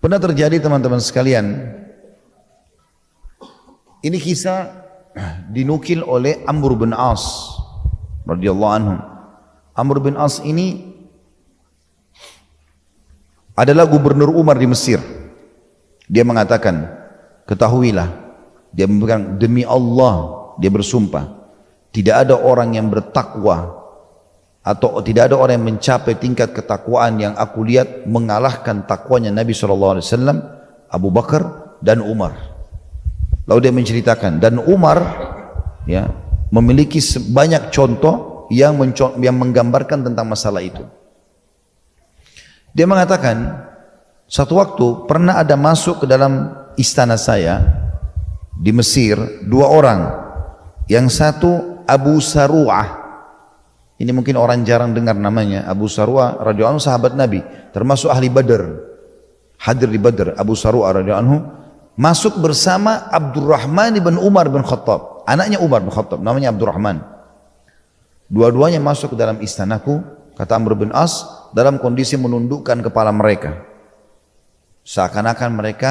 Pernah terjadi teman-teman sekalian, ini kisah dinukil oleh Amr bin As radhiyallahu anhu. Amr bin As ini adalah gubernur Umar di Mesir. Dia mengatakan, ketahuilah, dia memegang demi Allah, dia bersumpah, tidak ada orang yang bertakwa atau tidak ada orang yang mencapai tingkat ketakwaan yang aku lihat mengalahkan takwanya Nabi SAW, Abu Bakar dan Umar. Lalu dia menceritakan, dan Umar ya memiliki banyak contoh yang menggambarkan tentang masalah itu. Dia mengatakan, satu waktu pernah ada masuk ke dalam istana saya di Mesir dua orang. Yang satu Abu Saru'ah. Ini mungkin orang jarang dengar namanya. Abu Saru'ah radhiyallahu anhu sahabat Nabi, termasuk ahli Badar. Hadir di Badar. Abu Saru'ah radhiyallahu anhu masuk bersama Abdurrahman bin Umar bin Khattab, anaknya Umar bin Khattab, namanya Abdurrahman. Dua-duanya masuk ke dalam istanaku, kata Amr bin As, dalam kondisi menundukkan kepala mereka, seakan-akan mereka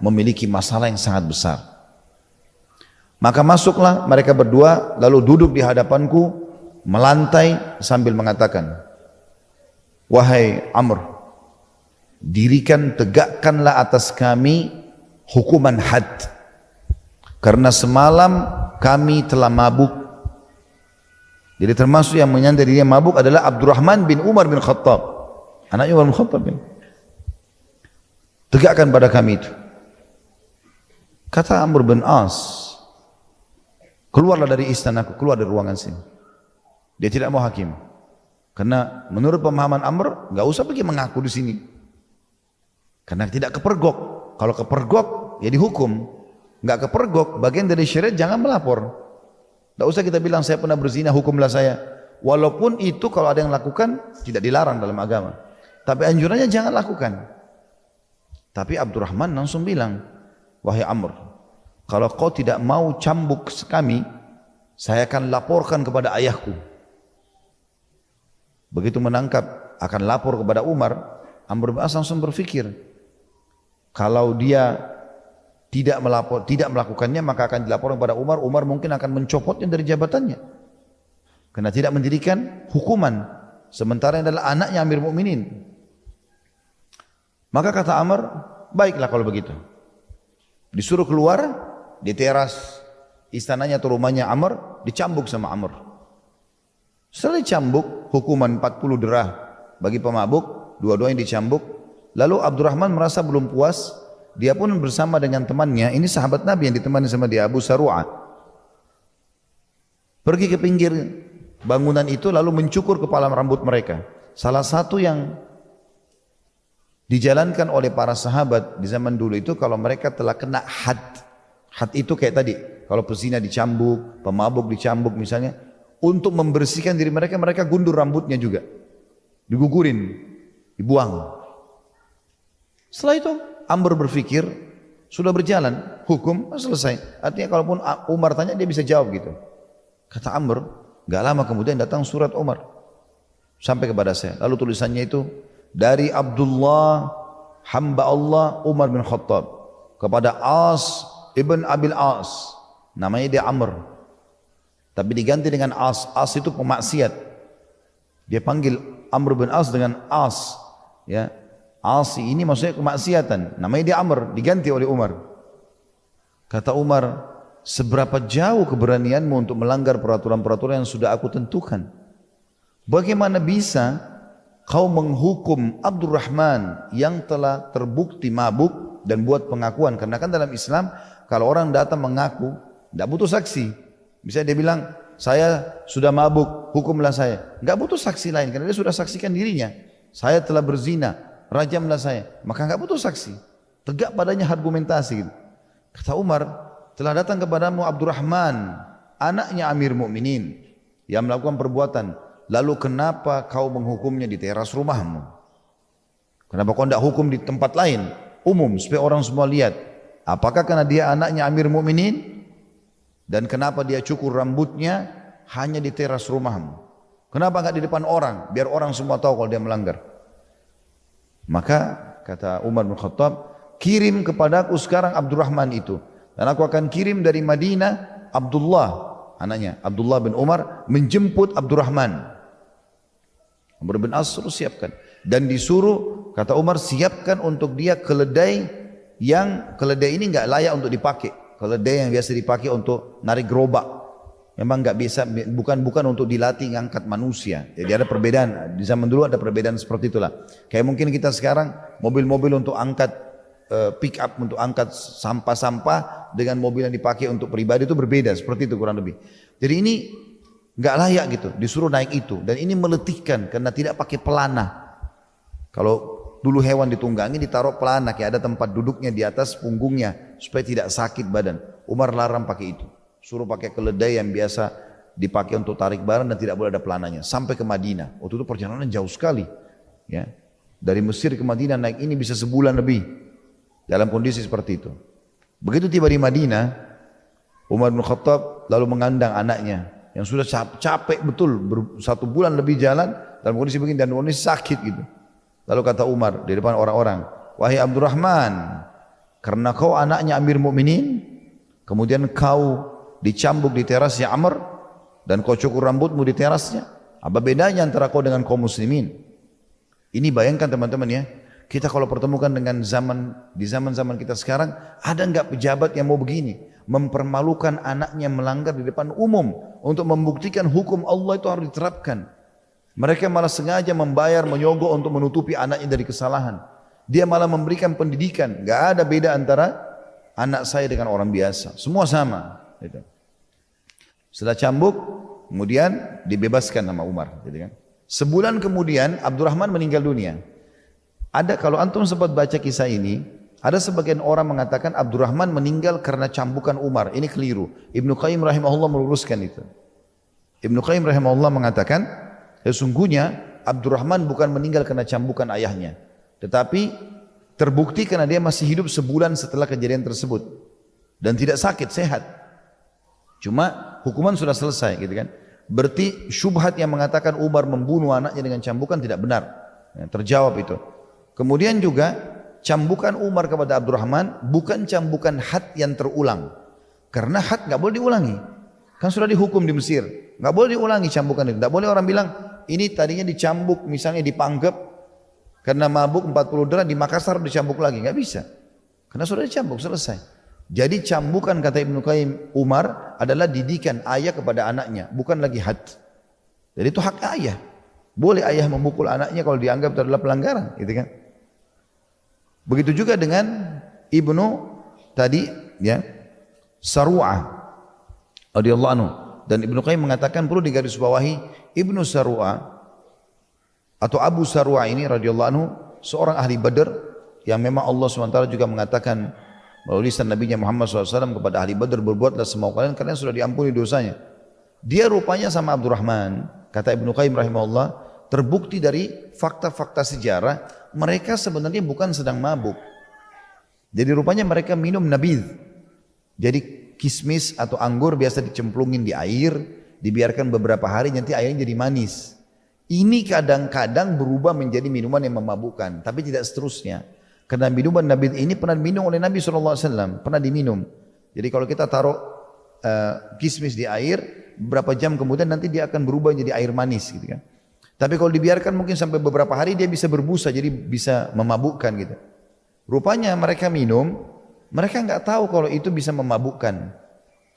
memiliki masalah yang sangat besar. Maka masuklah mereka berdua, lalu duduk di hadapanku, melantai sambil mengatakan, wahai Amr, dirikan, tegakkanlah atas kami hukuman had, karena semalam kami telah mabuk. Jadi termasuk yang menyandera dirinya mabuk adalah Abdurrahman bin Umar bin Khattab, anaknya Umar bin Khattab. Tegakkan pada kami itu. Kata Amr bin As, keluarlah dari istanaku, keluar dari ruangan sini. Dia tidak mau hakim, karena menurut pemahaman Amr, nggak usah pergi mengaku di sini, karena tidak kepergok. Kalau kepergok, ya dihukum. Nggak kepergok, bagian dari syariat, jangan melapor. Nggak usah kita bilang saya pernah berzina, hukumlah saya. Walaupun itu kalau ada yang lakukan tidak dilarang dalam agama, tapi anjurannya jangan lakukan. Tapi Abdurrahman langsung bilang, wahai Amr, kalau kau tidak mau cambuk kami, saya akan laporkan kepada ayahku. Begitu menangkap akan lapor kepada Umar, Amr bin As langsung berpikir, kalau dia tidak melakukannya, maka akan dilaporkan kepada Umar. Umar mungkin akan mencopotnya dari jabatannya, karena tidak mendirikan hukuman, sementara yang adalah anaknya Amir Mukminin. Maka kata Amr, baiklah kalau begitu. Disuruh keluar di teras istananya atau rumahnya Amr, dicambuk sama Amr. Setelah dicambuk, hukuman 40 derah bagi pemabuk, dua-duanya dicambuk. Lalu Abdurrahman merasa belum puas, dia pun bersama dengan temannya, ini sahabat Nabi yang ditemani sama dia, Abu Saru'ah, pergi ke pinggir bangunan itu lalu mencukur kepala rambut mereka. Salah satu yang dijalankan oleh para sahabat di zaman dulu itu, kalau mereka telah kena had. Had itu kayak tadi, kalau pezina dicambuk, pemabuk dicambuk misalnya, untuk membersihkan diri mereka, mereka gundur rambutnya juga, digugurin, dibuang. Setelah itu Amr berpikir, sudah berjalan, hukum selesai. Artinya kalaupun Umar tanya, dia bisa jawab gitu. Kata Amr, gak lama kemudian datang surat Umar sampai kepada saya. Lalu tulisannya itu, dari Abdullah hamba Allah Umar bin Khattab kepada As ibn Abil As, namanya dia Amr, tapi diganti dengan As. As itu pemaksiat. Dia panggil Amr bin As dengan As, ya. As ini maksudnya kemaksiatan, namanya dia Amr, diganti oleh Umar. Kata Umar, seberapa jauh keberanianmu untuk melanggar peraturan-peraturan yang sudah aku tentukan? Bagaimana bisa kau menghukum Abdurrahman yang telah terbukti mabuk dan buat pengakuan? Karena kan dalam Islam, kalau orang datang mengaku, tidak butuh saksi. Misalnya dia bilang, saya sudah mabuk, hukumlah saya. Tidak butuh saksi lain, karena dia sudah saksikan dirinya. Saya telah berzina, rajamlah saya. Maka tidak butuh saksi. Tegak padanya argumentasi. Kata Umar, telah datang kepadamu Abdurrahman, anaknya Amir Mukminin, yang melakukan perbuatan. Lalu kenapa kau menghukumnya di teras rumahmu? Kenapa kau tidak hukum di tempat lain, umum, supaya orang semua lihat? Apakah karena dia anaknya Amir Mukminin? Dan kenapa dia cukur rambutnya hanya di teras rumahmu? Kenapa enggak di depan orang, biar orang semua tahu kalau dia melanggar? Maka kata Umar bin Khattab, kirim kepadaku sekarang Abdurrahman itu. Dan aku akan kirim dari Madinah Abdullah, anaknya Abdullah bin Umar, menjemput Abdurrahman. Amr bin As suruh siapkan. Dan disuruh, kata Umar, siapkan untuk dia keledai yang, keledai ini nggak layak untuk dipakai. Keledai yang biasa dipakai untuk narik gerobak. Memang nggak bisa, bukan untuk dilatih ngangkat manusia. Jadi ada perbedaan. Di zaman dulu ada perbedaan seperti itulah. Kayak mungkin kita sekarang mobil-mobil untuk angkat pick up, untuk angkat sampah-sampah dengan mobil yang dipakai untuk pribadi itu berbeda. Seperti itu kurang lebih. Jadi ini nggak layak gitu, disuruh naik itu. Dan ini meletihkan karena tidak pakai pelana. Kalau dulu hewan ditunggangi ditaruh pelana, kayak ada tempat duduknya di atas punggungnya supaya tidak sakit badan. Umar larang pakai itu. Suruh pakai keledai yang biasa dipakai untuk tarik barang dan tidak boleh ada pelananya. Sampai ke Madinah. Waktu itu perjalanan jauh sekali. Ya. Dari Mesir ke Madinah naik ini bisa sebulan lebih. Dalam kondisi seperti itu. Begitu tiba di Madinah, Umar bin Khattab lalu mengandang anaknya. Yang sudah capek betul. 1 bulan lebih jalan dalam kondisi begini dan kondisi sakit gitu. Lalu kata Umar di depan orang-orang, wahai Abdurrahman, karena kau anaknya Amir Mukminin, kemudian kau dicambuk di terasnya Amr dan kau cukur rambutmu di terasnya, apa bedanya antara kau dengan kaum muslimin? Ini bayangkan teman-teman ya, kita kalau pertemukan dengan di zaman kita sekarang, ada enggak pejabat yang mau begini, mempermalukan anaknya melanggar di depan umum untuk membuktikan hukum Allah itu harus diterapkan. Mereka malah sengaja membayar, menyogok untuk menutupi anaknya dari kesalahan. Dia malah memberikan pendidikan, enggak ada beda antara anak saya dengan orang biasa, semua sama gitu. Setelah cambuk, kemudian dibebaskan sama Umar. Gitu kan. Sebulan kemudian Abdurrahman meninggal dunia. Ada, kalau antum sempat baca kisah ini, ada sebagian orang mengatakan Abdurrahman meninggal karena cambukan Umar. Ini keliru. Ibnu Qayyim rahimahullah meluruskan itu. Ibnu Qayyim rahimahullah mengatakan, sesungguhnya Abdurrahman bukan meninggal karena cambukan ayahnya, tetapi terbukti karena dia masih hidup sebulan setelah kejadian tersebut dan tidak sakit, sehat. Cuma hukuman sudah selesai gitu kan. Berarti syubhat yang mengatakan Umar membunuh anaknya dengan cambukan tidak benar. Ya, terjawab itu. Kemudian juga cambukan Umar kepada Abdurrahman bukan cambukan had yang terulang. Karena had nggak boleh diulangi. Kan sudah dihukum di Mesir. Nggak boleh diulangi cambukan itu. Nggak boleh orang bilang ini tadinya dicambuk misalnya di Panggep karena mabuk 40 derajat, di Makassar dicambuk lagi. Nggak bisa. Karena sudah dicambuk, selesai. Jadi cambukan kata Ibnu Qayyim Umar adalah didikan ayah kepada anaknya, bukan lagi had. Jadi itu hak ayah. Boleh ayah memukul anaknya kalau dianggap itu adalah pelanggaran, gitu kan? Begitu juga dengan Ibnu tadi ya, Saru'ah radhiyallahu anhu. Dan Ibnu Qayyim mengatakan perlu digarisbawahi Ibnu Saru'ah atau Abu Saru'ah ini radhiyallahu anhu seorang ahli Badar yang memang Allah SWT juga mengatakan melalui lisan Nabi Muhammad SAW kepada ahli Badar, berbuatlah semau kalian sudah diampuni dosanya. Dia rupanya sama Abdurrahman, kata Ibnu Qayyim rahimahullah, terbukti dari fakta-fakta sejarah, mereka sebenarnya bukan sedang mabuk. Jadi rupanya mereka minum nabidh. Jadi kismis atau anggur biasa dicemplungin di air, dibiarkan beberapa hari, nanti airnya jadi manis. Ini kadang-kadang berubah menjadi minuman yang memabukkan, tapi tidak seterusnya. Karena minuman nabidh ini pernah diminum oleh Nabi SAW, pernah diminum. Jadi kalau kita taruh kismis di air, beberapa jam kemudian nanti dia akan berubah menjadi air manis gitu kan. Tapi kalau dibiarkan mungkin sampai beberapa hari dia bisa berbusa, jadi bisa memabukkan gitu. Rupanya mereka minum, mereka nggak tahu kalau itu bisa memabukkan.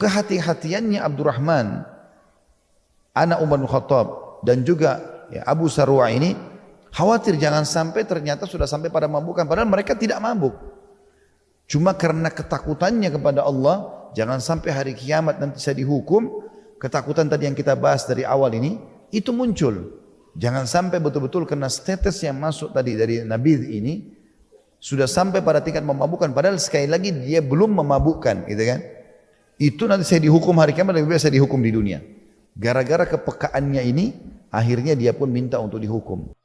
Kehati-hatiannya Abdurrahman, anak Umar bin Khattab, dan juga ya, Abu Saru'ah ini, khawatir jangan sampai ternyata sudah sampai pada mabukkan. Padahal mereka tidak mabuk. Cuma karena ketakutannya kepada Allah, jangan sampai hari kiamat nanti saya dihukum. Ketakutan tadi yang kita bahas dari awal ini, itu muncul. Jangan sampai betul-betul karena status yang masuk tadi dari nabidh ini, sudah sampai pada tingkat memabukkan. Padahal sekali lagi dia belum memabukkan gitu kan. Itu nanti saya dihukum hari kiamat, lebih baik saya dihukum di dunia. Gara-gara kepekaannya ini, akhirnya dia pun minta untuk dihukum.